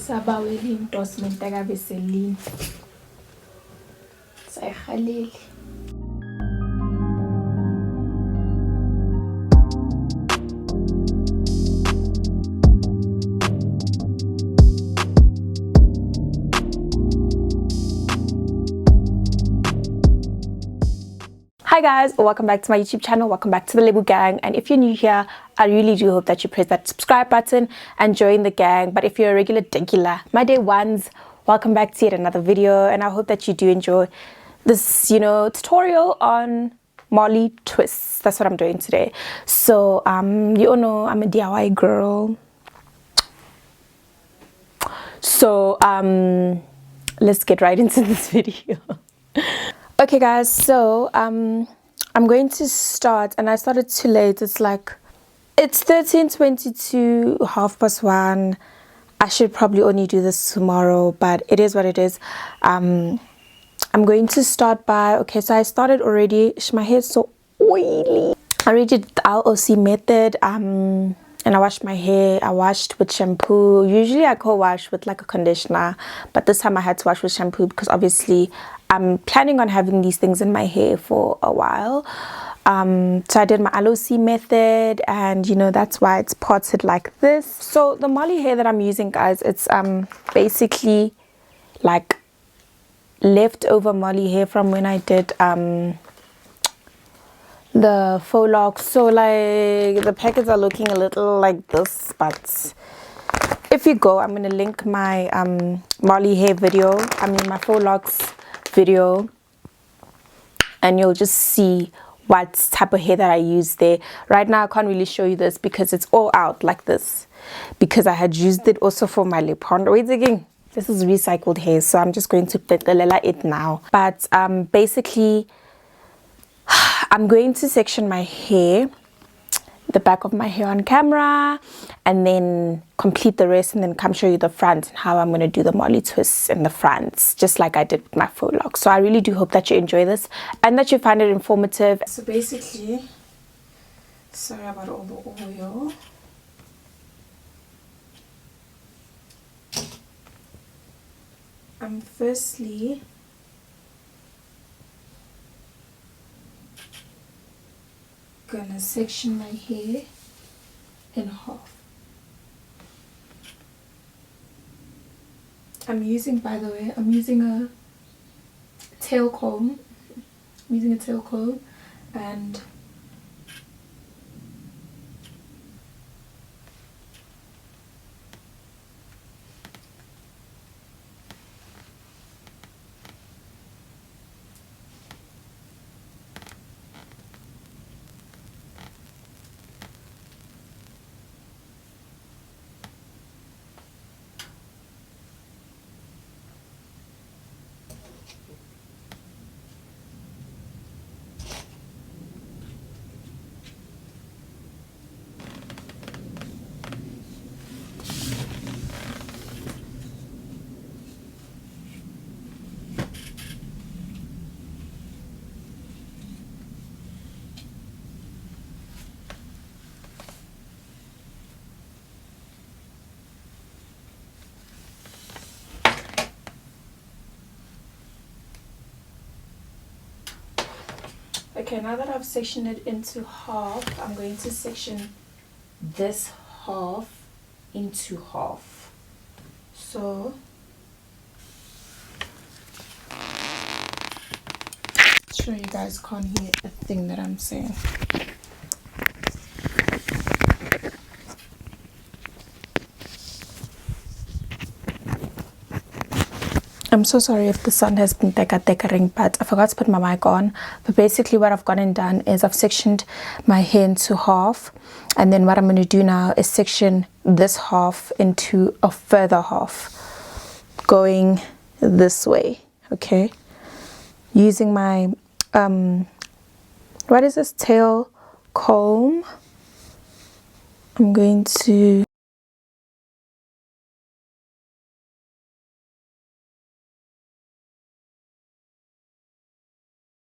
Sabaweli endorsement akabe selini. Sayhaleli. Hi guys, welcome back to my YouTube channel. Welcome back to the Lebo gang, and if you're new here, I really do hope that you press that subscribe button and join the gang. But if you're a regular my day ones, welcome back to yet another video, and I hope that you do enjoy this tutorial on Marley Twists. That's what I'm doing today. So you all know I'm a DIY girl, so let's get right into this video. Okay guys, so I'm going to start, and I started too late. It's 13:22, 1:30. I should probably only do this tomorrow, but it is what it is. I'm going to start by, okay, so I started already. My hair is so oily. I already did the LOC method, and I washed my hair. I washed with shampoo. Usually I co-wash with like a conditioner, but this time I had to wash with shampoo because obviously I'm planning on having these things in my hair for a while. So I did my LOC method, and that's why it's parted like this. So the Marley hair that I'm using, guys, it's basically like leftover Marley hair from when I did the faux locks. So like the packets are looking a little like this, but if you go, I'm gonna link my Marley hair video, my faux locks video, and you'll just see what type of hair that I use there. Right now I can't really show you this because it's all out like this, because I had used it also for my lip pond. Wait again, this is recycled hair, so I'm just going to tetelela it now. But basically I'm going to section my hair, the back of my hair on camera, and then complete the rest, and then come show you the front and how I'm going to do the Marley twists in the fronts, just like I did with my faux locks. So I really do hope that you enjoy this and that you find it informative. So basically, sorry about all the oil. I'm firstly gonna section my hair in half. I'm using a tail comb. I'm using a tail comb, and okay, now that I've sectioned it into half, I'm going to section this half into half. So sure you guys can't hear a thing that I'm saying. I'm so sorry if the sound has been deckering, but I forgot to put my mic on. But basically what I've gone and done is I've sectioned my hair into half, and then what I'm going to do now is section this half into a further half going this way. Okay, using my what is this, tail comb, I'm going to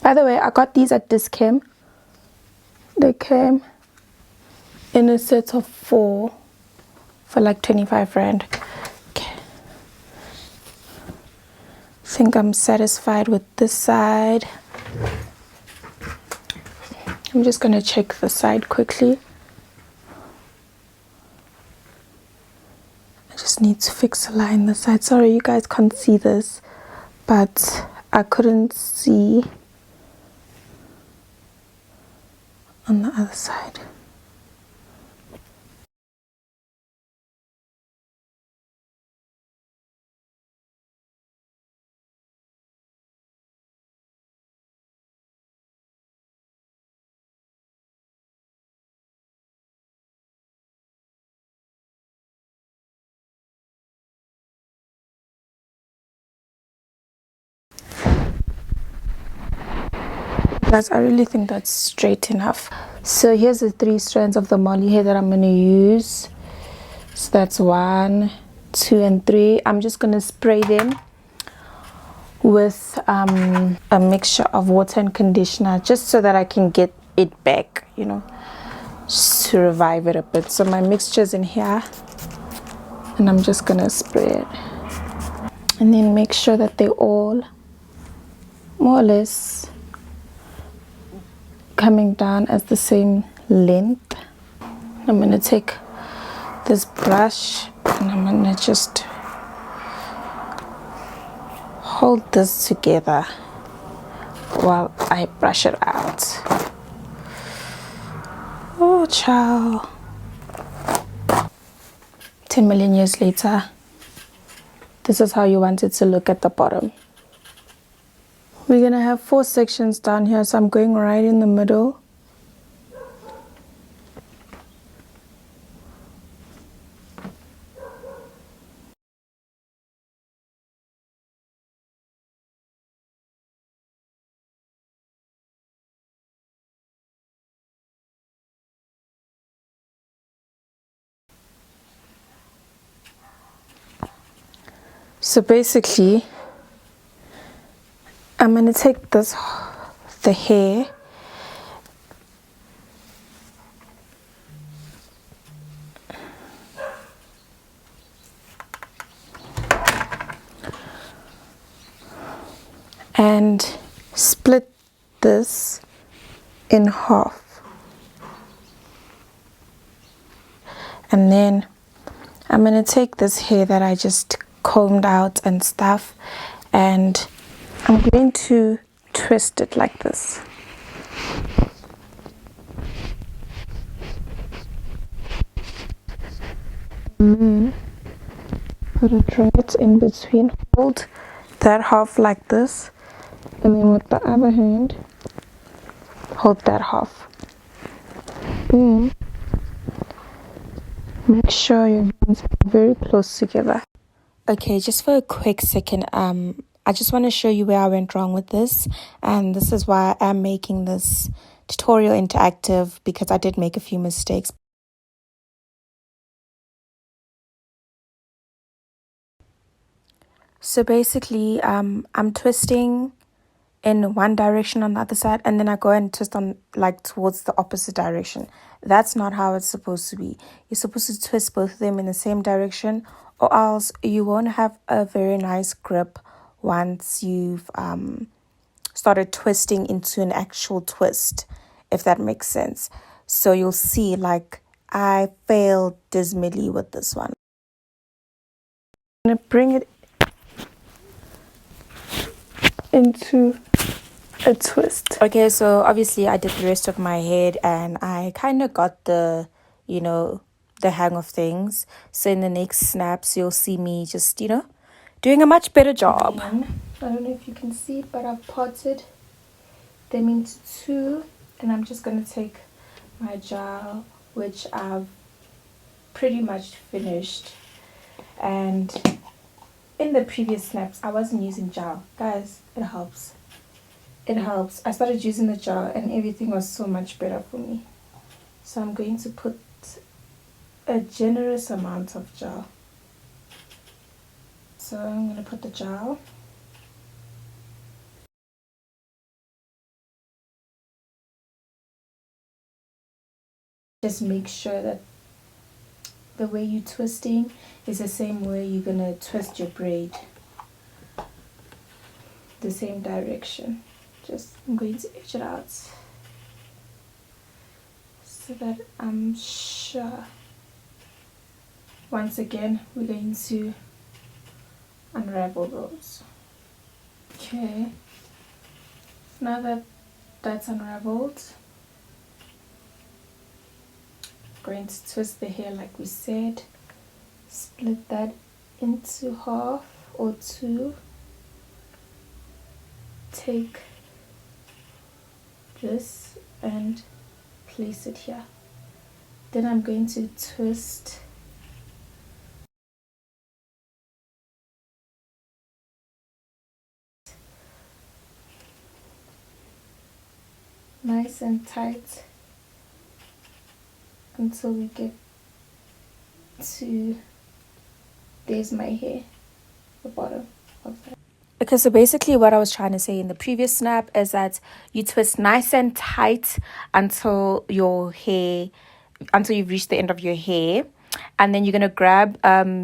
by the way, I got these at Discam. They came in a set of 4 for like 25 rand. Okay. think I'm satisfied with this side. I'm just going to check the side quickly. I just need to fix a line this side. Sorry you guys can't see this, but I couldn't see on the other side. Guys, I really think that's straight enough. So here's the 3 strands of the Marley hair that I'm going to use. So that's 1, 2 and 3. I'm just going to spray them with a mixture of water and conditioner, just so that I can get it back, you know, just to revive it a bit. So my mixture's in here, and I'm just going to spray it. And then make sure that they all more or less coming down as the same length. I'm going to take this brush and I'm going to just hold this together while I brush it out. Oh ciao. 10 million years later, this is how you want it to look at the bottom. We're gonna have 4 sections down here, so I'm going right in the middle. So basically, I'm gonna take the hair, and split this in half, and then I'm gonna take this hair that I just combed out and stuff, and I'm going to twist it like this. Put it right in between, hold that half like this, and then with the other hand hold that half. Make sure your hands are very close together. Okay, just for a quick second, I just want to show you where I went wrong with this, and this is why I'm making this tutorial interactive, because I did make a few mistakes. So basically, I'm twisting in one direction on the other side, and then I go and twist on like towards the opposite direction. That's not how it's supposed to be. You're supposed to twist both of them in the same direction, or else you won't have a very nice grip once you've started twisting into an actual twist, if that makes sense. So you'll see, like, I failed dismally with this one. I'm gonna bring it into a twist. Okay, so obviously I did the rest of my head and I kind of got the, you know, the hang of things. So in the next snaps, you'll see me just, you know, doing a much better job. I don't know if you can see, but I've parted them into 2, and I'm just going to take my gel, which I've pretty much finished. And in the previous snaps, I wasn't using gel. Guys, it helps. It helps. I started using the gel and everything was so much better for me. So I'm going to put a generous amount of gel. So I'm going to put the gel. Just make sure that the way you're twisting is the same way you're going to twist your braid. the same direction. I'm going to edge it out so that I'm sure. Once again, we're going to unravel those. Okay, now that that's unraveled, I'm going to twist the hair like we said, split that into half or two, take this and place it here. Then I'm going to twist nice and tight until we get to, there's my hair, the bottom of that. Okay, so basically what I was trying to say in the previous snap is that you twist nice and tight until you've reached the end of your hair, and then you're going to grab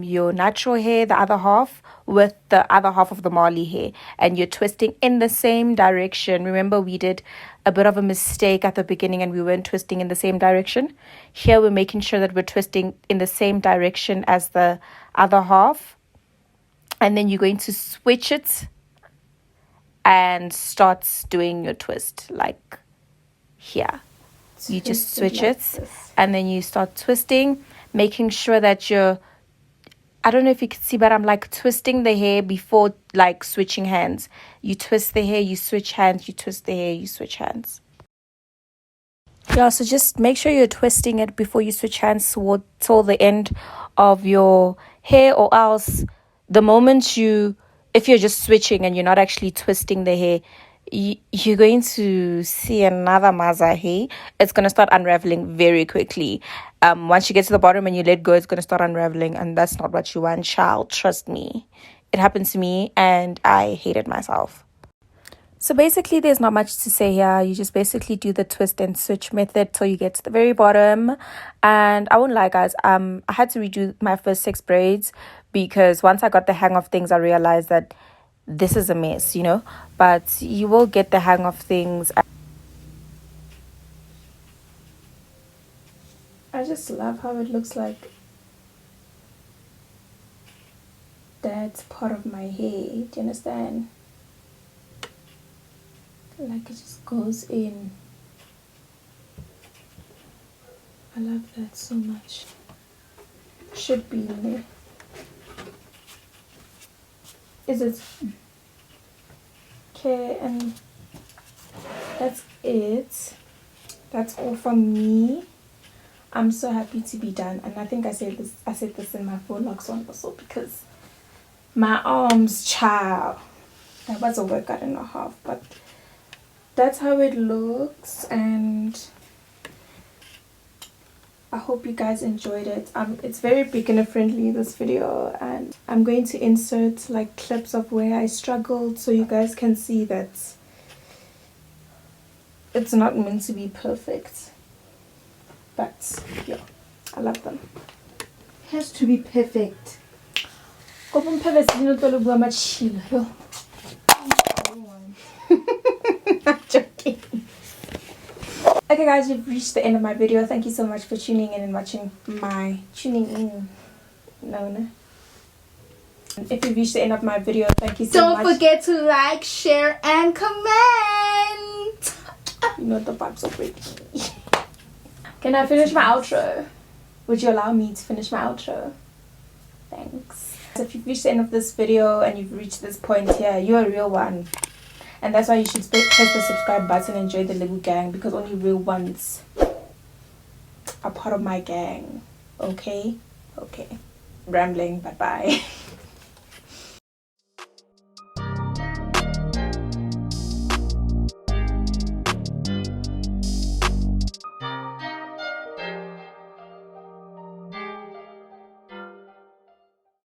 your natural hair, the other half, with the other half of the Marley hair, and you're twisting in the same direction. Remember, we did a bit of a mistake at the beginning and we weren't twisting in the same direction. Here we're making sure that we're twisting in the same direction as the other half, and then you're going to switch it and start doing your twist like here. You just switch it and then you start twisting, making sure that I don't know if you can see, but I'm like twisting the hair before like switching hands. You twist the hair, you switch hands, you twist the hair, you switch hands. Yeah, so just make sure you're twisting it before you switch hands till the end of your hair, or else the moment if you're just switching and you're not actually twisting the hair, you're going to see another maza hair. It's going to start unraveling very quickly. Once you get to the bottom and you let go, it's going to start unraveling, and that's not what you want, child. Trust me. It happened to me and I hated myself. So basically there's not much to say here. You just basically do the twist and switch method till you get to the very bottom. And I won't lie, guys, I had to redo my first 6 braids because once I got the hang of things, I realized that this is a mess, but you will get the hang of things. I just love how it looks like that's part of my hair. Do you understand? Like it just goes in. I love that so much. Should be in there. Is it? Okay, and that's it. That's all from me. I'm so happy to be done, and I think I said this in my phone locks one also, because my arms, child, that was a workout and a half, but that's how it looks, and I hope you guys enjoyed it. It's very beginner friendly, this video, and I'm going to insert like clips of where I struggled so you guys can see that it's not meant to be perfect. But yeah, I love them. It has to be perfect. I'm joking. Okay guys, you've reached the end of my video. Thank you so much for tuning in and watching my no. If you've reached the end of my video, thank you so much. Don't forget to like, share, and comment. You know the vibes are breaking. Can I finish my outro? Would you allow me to finish my outro? Thanks. So if you've reached the end of this video and you've reached this point here, you're a real one. And that's why you should press the subscribe button and join the Lebo gang, because only real ones are part of my gang. Okay? Okay. Rambling, bye bye.